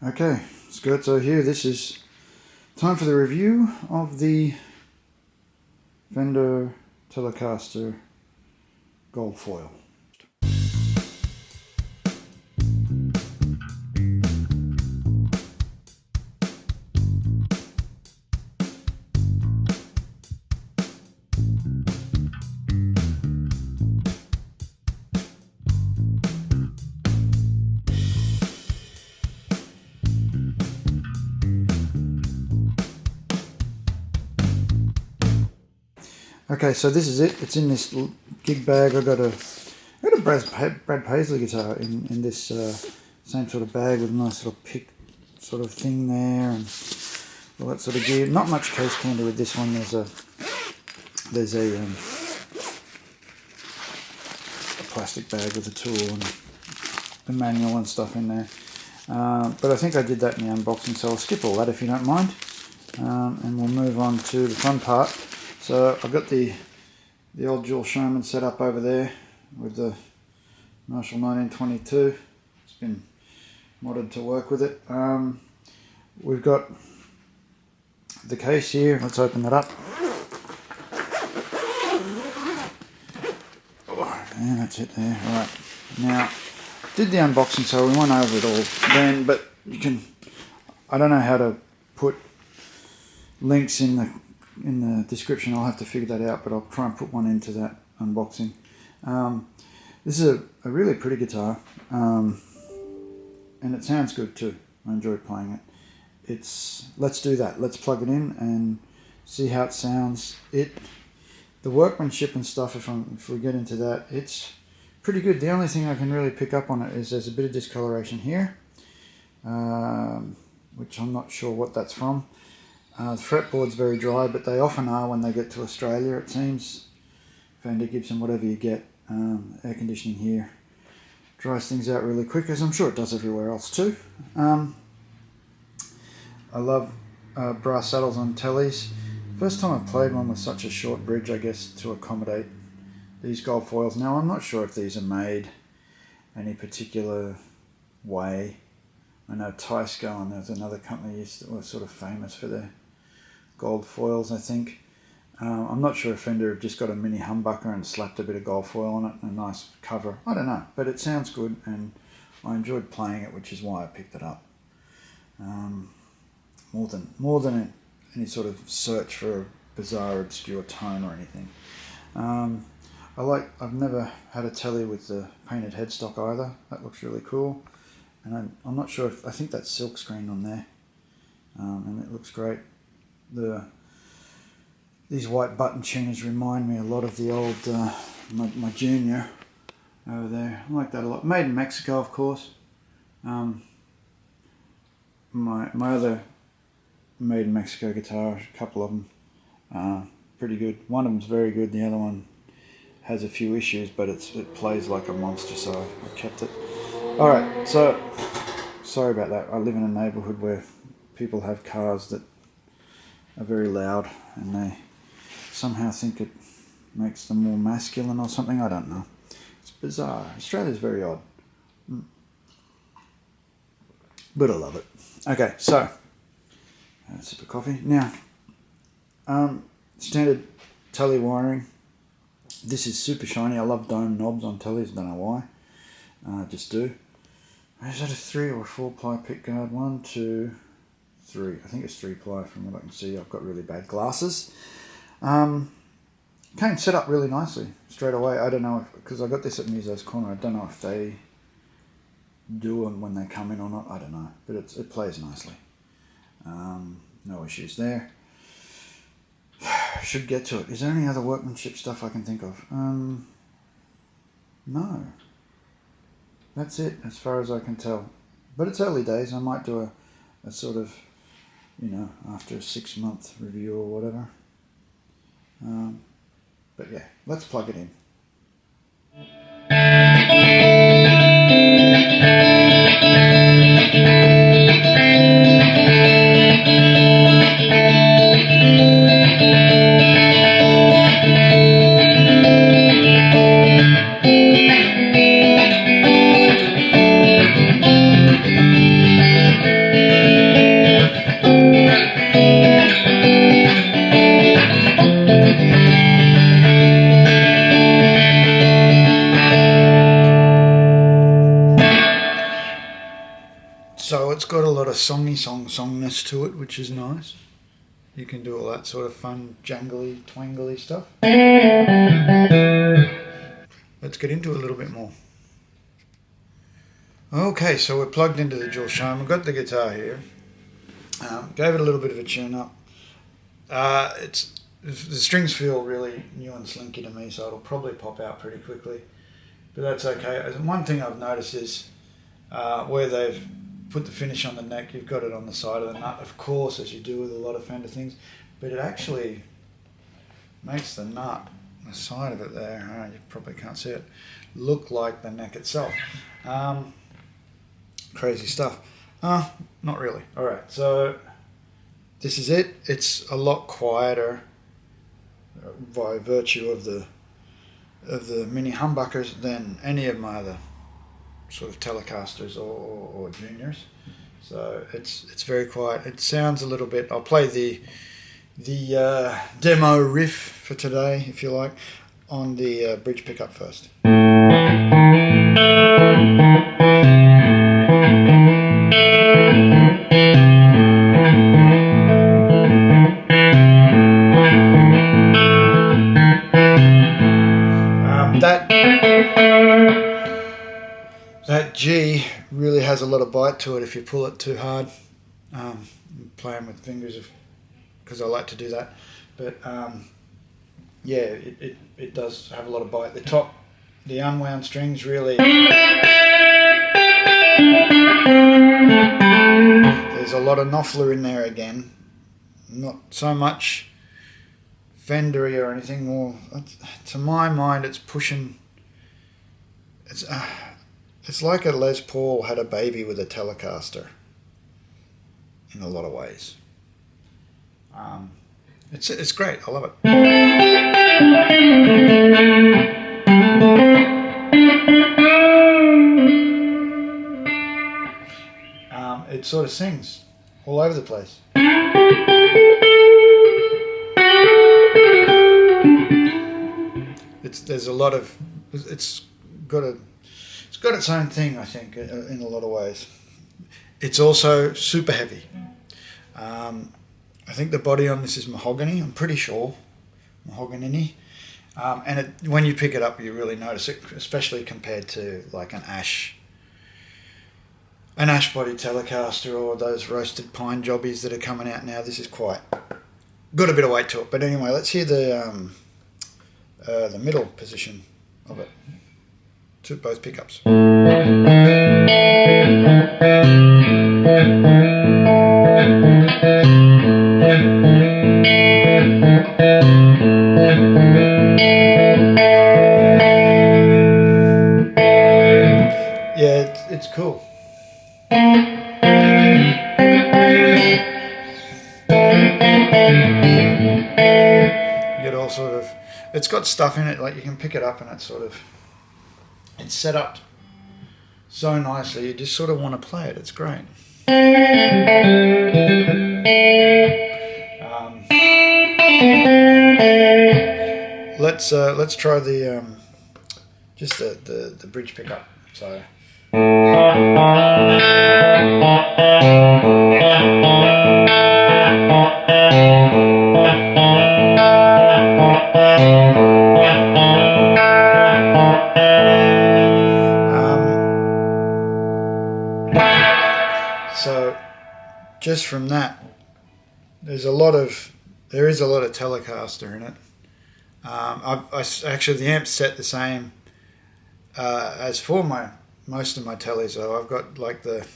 Okay, Scherzo here. This is time for the review of the Fender Telecaster Gold Foil. Okay, so this is it. It's in this gig bag. I got a Brad Paisley guitar in this same sort of bag with a nice little pick sort of thing there and all that sort of gear. Not much case candy with this one. There's a plastic bag with a tool and the manual and stuff in there. But I think I did that in the unboxing, so I'll skip all that if you don't mind. And we'll move on to the fun part. So I've got the old Jules Sherman set up over there with the Marshall 1922. It's been modded to work with it. We've got the case here. Let's open that up. Oh, yeah, that's it there. All right. Now, did the unboxing, so we went over it all then, but you can, I don't know how to put links in the description. I'll have to figure that out, but I'll try and put one into that unboxing. This is a really pretty guitar, and it sounds good too. I enjoyed playing it. Let's do that. Let's plug it in and see how it sounds. The workmanship and stuff, if we get into that, it's pretty good. The only thing I can really pick up on it is there's a bit of discoloration here, which I'm not sure what that's from. The fretboard's very dry, but they often are when they get to Australia, it seems. Fender, Gibson, whatever you get. Air conditioning here dries things out really quick, as I'm sure it does everywhere else too. I love brass saddles on tellies. First time I've played one with such a short bridge, I guess, to accommodate these gold foils. Now, I'm not sure if these are made any particular way. I know Tysco, and there's another company that was sort of famous for their gold foils, I think. I'm not sure if Fender have just got a mini humbucker and slapped a bit of gold foil on it and a nice cover. I don't know, but it sounds good and I enjoyed playing it, which is why I picked it up. More than any sort of search for a bizarre, obscure tone or anything. I've never had a telly with the painted headstock either. That looks really cool. And I'm not sure I think that's silk screen on there, and it looks great. These white button tuners remind me a lot of the old my Junior over there. I like that a lot. Made in Mexico, of course. My other made in Mexico guitar, a couple of them, pretty good. One of them's very good. The other one has a few issues, but it plays like a monster, so I kept it. Alright, so sorry about that. I live in a neighbourhood where people have cars that are very loud and they somehow think it makes them more masculine or something. I don't know. It's bizarre. Australia's very odd. But I love it. Okay, so a sip of coffee. Now, standard telly wiring. This is super shiny. I love dome knobs on tellies. Don't know why. I just do. Is that a 3 or 4 ply pick guard? 1, 2, 3. I think it's 3 ply from what I can see. I've got really bad glasses. Came set up really nicely straight away. I don't know because I got this at Muso's Corner. I don't know if they do them when they come in or not. I don't know, but it plays nicely. No issues there. Should get to it. Is there any other workmanship stuff I can think of? No. That's it as far as I can tell. But it's early days. I might do a sort of, after a 6-month review or whatever. But yeah, let's plug it in. So it's got a lot of songness to it, which is nice. You can do all that sort of fun, jangly, twangly stuff. Let's get into it a little bit more. Okay, so we're plugged into the dual shine. We've got the guitar here. Gave it a little bit of a tune up. The strings feel really new and slinky to me, so it'll probably pop out pretty quickly. But that's okay. One thing I've noticed is where they've put the finish on the neck, you've got it on the side of the nut, of course, as you do with a lot of Fender things, but it actually makes the nut, the side of it there, you probably can't see it, look like the neck itself. Crazy stuff. Not really. Alright, so this is it. It's a lot quieter by virtue of the mini humbuckers than any of my other sort of Telecasters or Juniors. So it's very quiet. It sounds a little bit. I'll play the demo riff for today, if you like, on the bridge pickup first. That G really has a lot of bite to it if you pull it too hard. I'm playing with fingers because I like to do that. But yeah, it does have a lot of bite. The top, the unwound strings really... There's a lot of Knopfler in there again. Not so much Fendery or anything more. To my mind, it's pushing... It's like a Les Paul had a baby with a Telecaster in a lot of ways. It's great. I love it. It sort of sings all over the place. There's a lot of... It's got its own thing, I think, in a lot of ways. It's also super heavy. I think the body on this is mahogany, I'm pretty sure. Mahogany. And when you pick it up, you really notice it, especially compared to like an ash body Telecaster or those roasted pine jobbies that are coming out now. This is got a bit of weight to it. But anyway, let's hear the middle position of it. To both pickups. Yeah, it's cool. You get all sort of... It's got stuff in it, like you can pick it up and it's sort of... It's set up so nicely, you just sort of want to play it. It's great. Let's try the just the bridge pickup. So. So just from that, there is a lot of Telecaster in it. Actually the amp's set the same as for most of my tellies. So I've got like the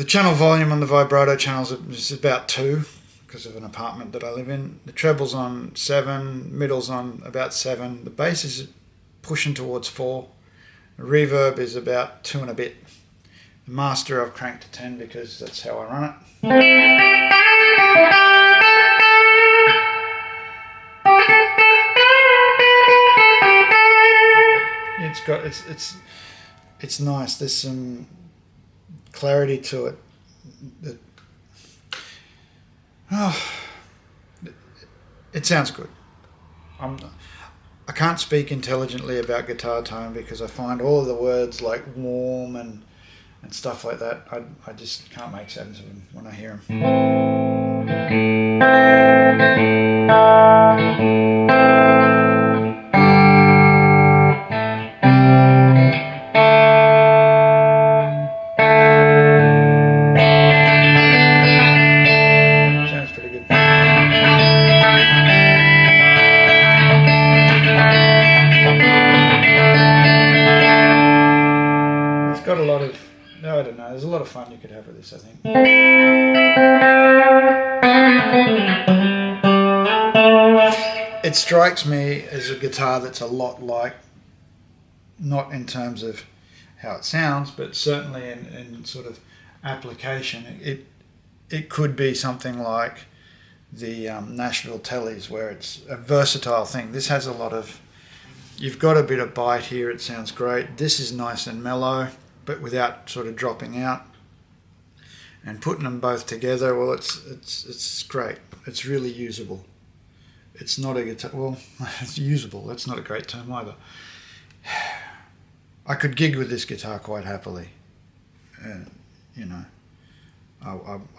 channel volume on the vibrato channels is about 2 because of an apartment that I live in. The treble's on 7, middle's on about 7. The bass is pushing towards 4. The reverb is about 2 and a bit. The master I've cranked to 10 because that's how I run it. It's nice. There's some clarity to it. It sounds good. I can't speak intelligently about guitar tone because I find all of the words like warm and and stuff like that. I just can't make sense of them when I hear them. Sounds pretty good. It's got a lot of, I don't know, there's a lot of fun you could have with this, I think. It strikes me as a guitar that's a lot like, not in terms of how it sounds, but certainly in sort of application. It could be something like the Nashville Tellies, where it's a versatile thing. This has a lot of, you've got a bit of bite here, it sounds great. This is nice and mellow, but without sort of dropping out. And putting them both together, well, it's great. It's really usable. It's not a guitar, well, it's usable. That's not a great term either. I could gig with this guitar quite happily. You know,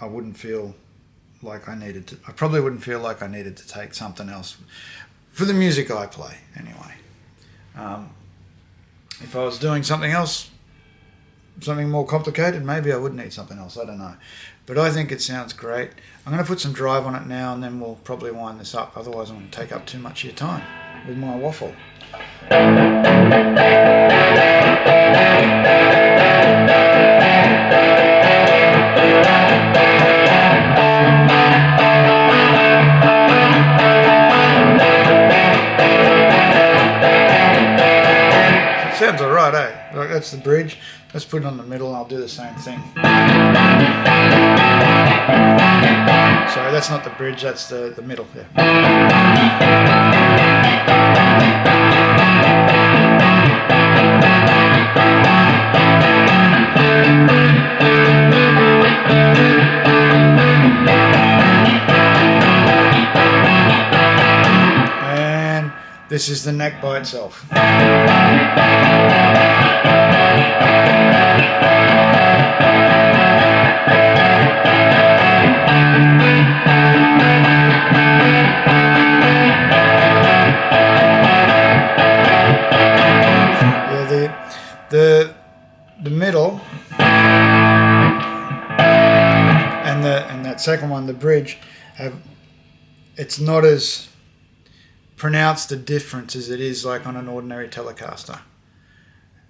I wouldn't feel like I needed to, I probably wouldn't feel like I needed to take something else for the music I play, anyway. If I was doing something else, something more complicated, maybe I would need something else, I don't know. But I think it sounds great. I'm going to put some drive on it now, and then we'll probably wind this up, otherwise I'm going to take up too much of your time with my waffle. It sounds alright, eh? Like, that's the bridge. Let's put it on the middle and I'll do the same thing. Sorry, that's not the bridge, that's the middle. Yeah. And this is the neck by itself. The middle and that second one, the bridge, it's not as pronounced a difference as it is like on an ordinary Telecaster.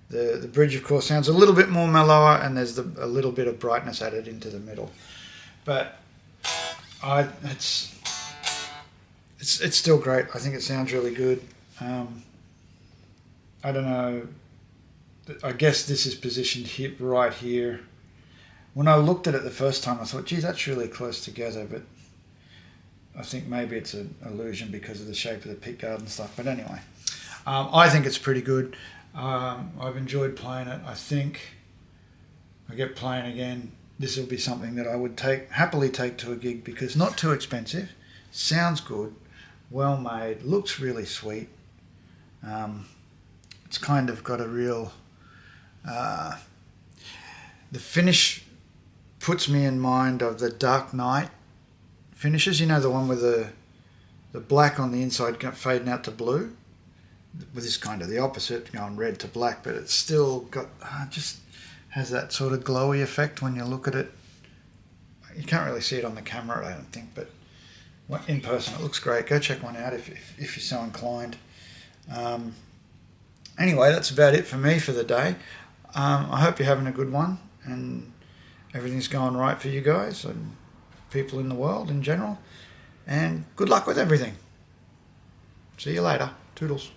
The bridge, of course, sounds a little bit more mellower, and there's a little bit of brightness added into the middle. But it's still great. I think it sounds really good. I don't know. I guess this is positioned right here. When I looked at it the first time, I thought, gee, that's really close together, but I think maybe it's an illusion because of the shape of the pickguard and stuff. But anyway, I think it's pretty good. I've enjoyed playing it. I think I get playing again, this will be something that I would happily take to a gig, because not too expensive, sounds good, well made, looks really sweet. It's kind of got a real... the finish puts me in mind of the Dark Knight finishes, you know, the one with the black on the inside fading out to blue, with this kind of the opposite, going red to black, but it's still got just has that sort of glowy effect when you look at it. You can't really see it on the camera, I don't think, but in person it looks great. Go check one out if you're so inclined. Anyway, that's about it for me for the day. I hope you're having a good one and everything's going right for you guys and people in the world in general. And good luck with everything. See you later. Toodles.